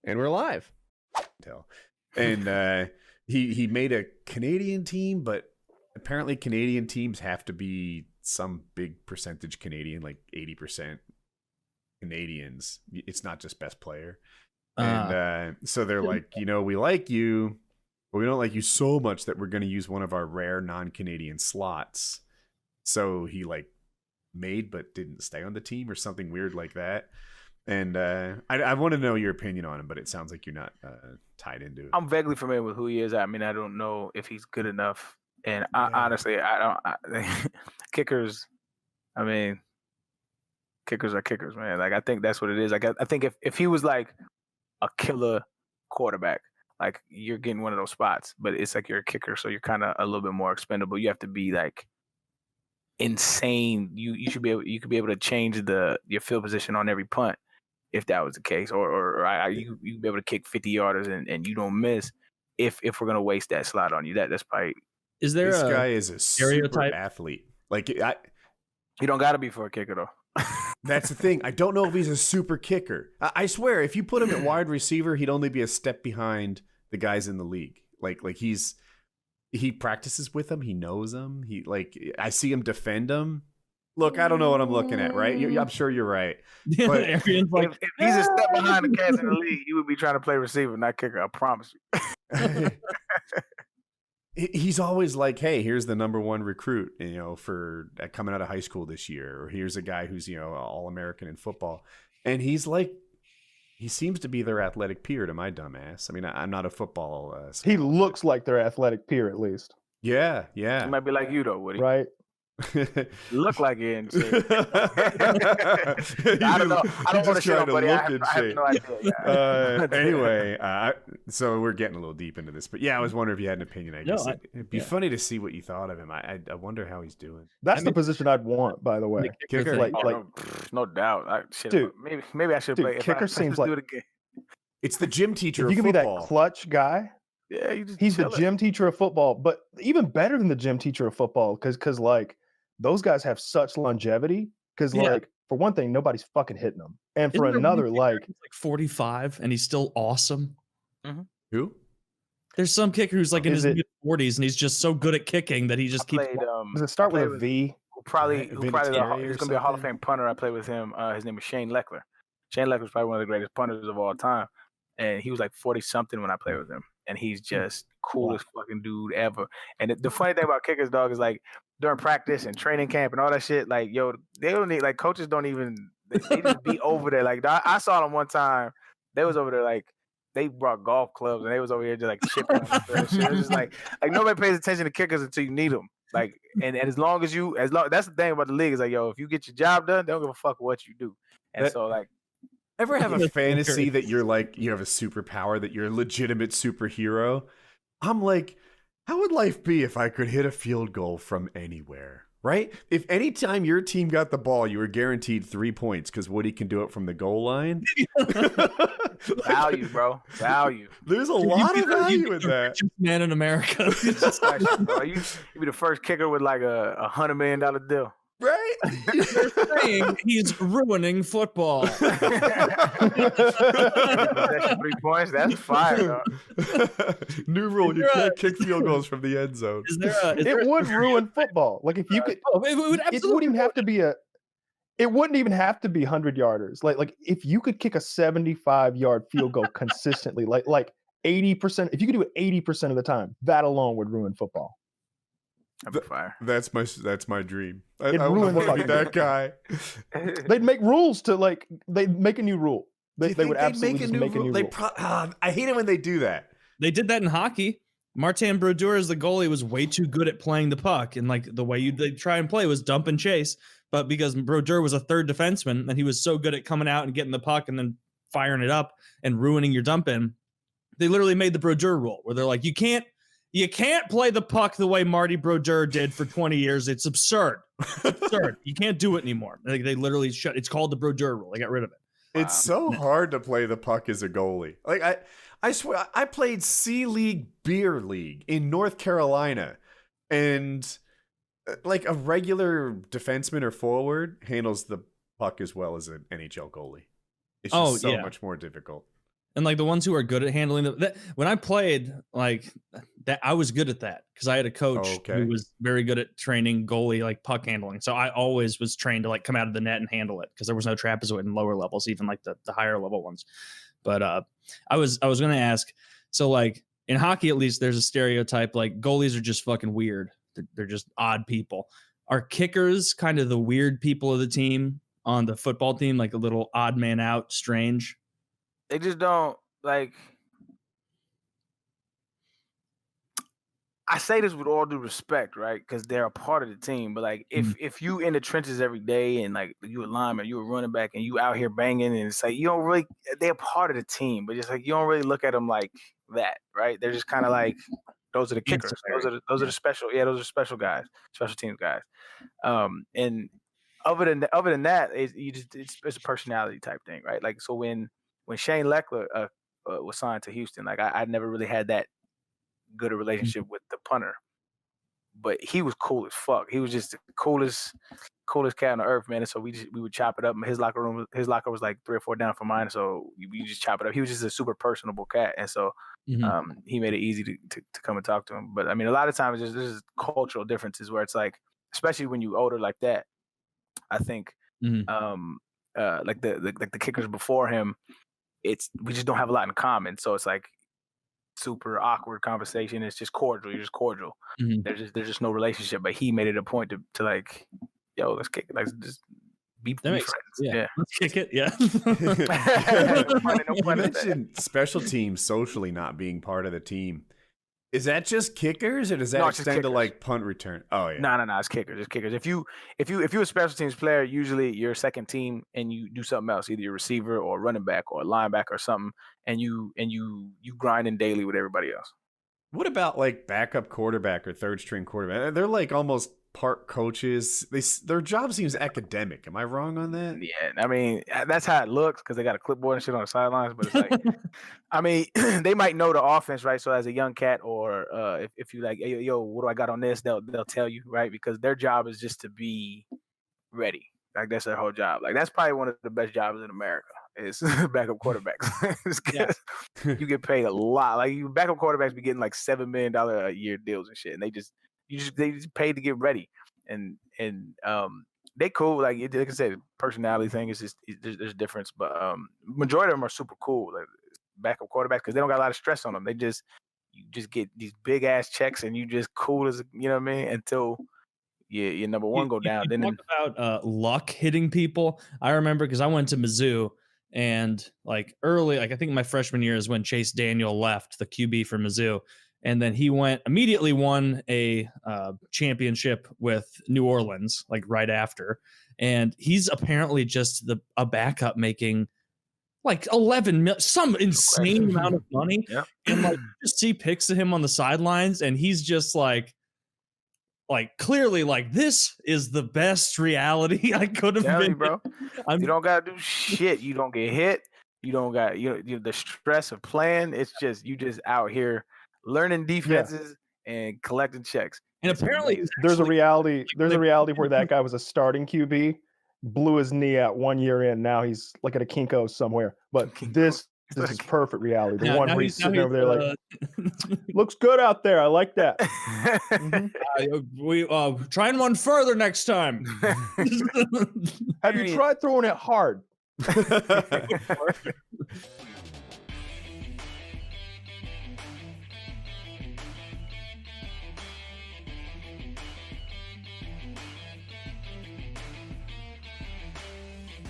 And we're live. And he made a Canadian team, but apparently Canadian teams have to be some big percentage Canadian, like 80% Canadians. It's not just best player. And so they're like, we like you, but we don't like you so much that we're going to use one of our rare non-Canadian slots. So he like made but didn't stay on the team or something weird like that. And I want to know your opinion on him, but it sounds like you're not tied into it. I'm vaguely familiar with who he is. I mean, I don't know if he's good enough. And honestly, I don't. Kickers, I mean, kickers are kickers, man. Like, I think that's what it is. Like, I think if he was like a killer quarterback, like you're getting one of those spots, but it's like you're a kicker, so you're kind of a little bit more expendable. You have to be like insane. You should be able. You could be able to change your field position on every punt. If that was the case, or you be able to kick 50 yarders and you don't miss, if we're gonna waste that slot on you, that's probably. Is there this guy is a stereotype super athlete? Like you don't got to be for a kicker though. That's the thing. I don't know if he's a super kicker. I swear, if you put him at wide receiver, he'd only be a step behind the guys in the league. Like he practices with them. He knows them. I see him defend them. Look, I don't know what I'm looking at, right? I'm sure you're right. But Arian's like, if he's a step behind the cats in the league, he would be trying to play receiver, not kicker. I promise you. He's always like, hey, here's the number one recruit, for coming out of high school this year. Or here's a guy who's, All-American in football. And he's like, he seems to be their athletic peer to my dumb ass. I mean, I'm not a football. He looks like their athletic peer, at least. Yeah. He might be like you, though, Woody. Right. Look like it and shit. I don't know. I don't want to shit, buddy. I have no idea. Anyway, so we're getting a little deep into this, but yeah, I was wondering if you had an opinion. I guess it'd be funny to see what you thought of him. I wonder how he's doing. That's the position I'd want, by the way. Kicker, no doubt. Dude, maybe I should play. Kicker seems like it's the gym teacher. If you can be that clutch guy. Yeah, he's the gym teacher of football, but even better than the gym teacher of football, because like those guys have such longevity. Because like for one thing, nobody's fucking hitting them, and for another, like 45 and he's still awesome. Mm-hmm. Who? There's some kicker who's like in his mid-40s and he's just so good at kicking that he just keeps. Does it start with a V? He's going to be a Hall of Fame punter. I played with him. His name is Shane Leckler. Shane Leckler was probably one of the greatest punters of all time, and he was like 40 something when I played with him. And he's just coolest fucking dude ever. And the funny thing about kickers, dog, is like during practice and training camp and all that shit, like, yo, they don't need, like, coaches don't even, they just be over there. Like, I saw them one time. They was over there, like, they brought golf clubs and they was over here just like chipping on the shit. It was just like nobody pays attention to kickers until you need them. Like, and as long that's the thing about the league is like, yo, if you get your job done, they don't give a fuck what you do. And so like. Ever have a fantasy that you're like, you have a superpower, that you're a legitimate superhero? I'm like, how would life be if I could hit a field goal from anywhere, right? If anytime your team got the ball, you were guaranteed 3 points because Woody can do it from the goal line. Value, bro. Value. There's a lot of value in that. Man in America. Bro, you be the first kicker with like a $100 million deal. Right? You're saying he's ruining football. 3 points, that's fire. New rule, you can't kick field goals from the end zone. It would ruin football. Like if you could, it wouldn't even have to be it wouldn't even have to be 100-yarders. Like if you could kick a 75-yard field goal consistently, like 80%, if you could do it 80% of the time, that alone would ruin football. Fire. That's my dream. I ruined want to be that guy. They'd make rules to they'd make a new rule. They would absolutely make a new rule. I hate it when they do that. They did that in hockey. Martin Brodeur as the goalie was way too good at playing the puck, and like the way they try and play was dump and chase. But because Brodeur was a third defenseman and he was so good at coming out and getting the puck and then firing it up and ruining your dump in, they literally made the Brodeur rule where they're like, you can't play the puck the way Marty Brodeur did for 20 years. It's absurd. It's absurd. You can't do it anymore. Like they literally it's called the Brodeur rule. They got rid of it. It's so hard to play the puck as a goalie. Like I swear I played C-League Beer League in North Carolina, and like a regular defenseman or forward handles the puck as well as an NHL goalie. It's just so much more difficult. And like the ones who are good at handling when I played like that, I was good at that because I had a coach who was very good at training goalie like puck handling. So I always was trained to like come out of the net and handle it because there was no trapezoid in lower levels, even like the higher level ones. But I was going to ask, so like in hockey at least there's a stereotype like goalies are just fucking weird. They're just odd people. Are kickers kind of the weird people of the team on the football team, like a little odd man out, strange? They just don't like. I say this with all due respect, right? Because they're a part of the team. But like, if you in the trenches every day and like you a lineman, you a running back, and you out here banging, and it's like you don't really. They're part of the team, but just like you don't really look at them like that, right? They're just kind of like those are the kickers. Those are the special. Yeah, those are special guys, special teams guys. And other than that, it's a personality type thing, right? Like so when Shane Leckler was signed to Houston, like I never really had that good a relationship with the punter, but he was cool as fuck. He was just the coolest cat on the earth, man. And so we would chop it up. His locker was like 3 or 4 down from mine, so we just chop it up. He was just a super personable cat, and so he made it easy to come and talk to him. But I mean, a lot of times there's cultural differences where it's like, especially when you older like that, I think like the kickers before him, we just don't have a lot in common. So it's like super awkward conversation. It's just cordial. You're just cordial. There's just no relationship. But he made it a point to like, yo, let's kick it. Like just be friends. Yeah, let's kick it. Yeah. You mentioned special teams socially not being part of the team. Is that just kickers, or does that extend to like punt return? Oh yeah. No, it's kickers. It's kickers. If you're a special teams player, usually you're second team and you do something else, either you're a receiver or a running back or a linebacker or something, and you grinding daily with everybody else. What about like backup quarterback or third string quarterback? They're like almost part coaches. Their job seems academic. Am I wrong on that? Yeah, I mean that's how it looks because they got a clipboard and shit on the sidelines. But it's like, I mean, they might know the offense, right? So as a young cat, or if you like, yo, what do I got on this? They'll tell you, right? Because their job is just to be ready. Like that's their whole job. Like that's probably one of the best jobs in America is backup quarterbacks. You get paid a lot. Like you backup quarterbacks be getting like $7 million a year deals and shit, and they just paid to get ready. And they cool. Like I said, personality thing is just there's a difference, but majority of them are super cool. Like backup quarterbacks because they don't got a lot of stress on them. You just get these big ass checks and you just cool as you know what I mean until your number one go down. Then talk about luck hitting people. I remember because I went to Mizzou and like early, like I think my freshman year is when Chase Daniel left, the QB for Mizzou. And then he immediately won a championship with New Orleans, like right after. And he's apparently just a backup making like 11 million, some insane amount of money. Yep. And like just see pics of him on the sidelines, and he's just like clearly like this is the best reality I could have been, bro. You don't gotta do shit. You don't get hit. You don't got the stress of playing. It's just you just out here learning defenses and collecting checks. And apparently there's a reality where that guy was a starting QB, blew his knee out 1 year in. Now he's like at a Kinko's somewhere. But this is perfect reality. The one where he's sitting over there like, looks good out there. I like that. We trying one further next time. Have you tried throwing it hard?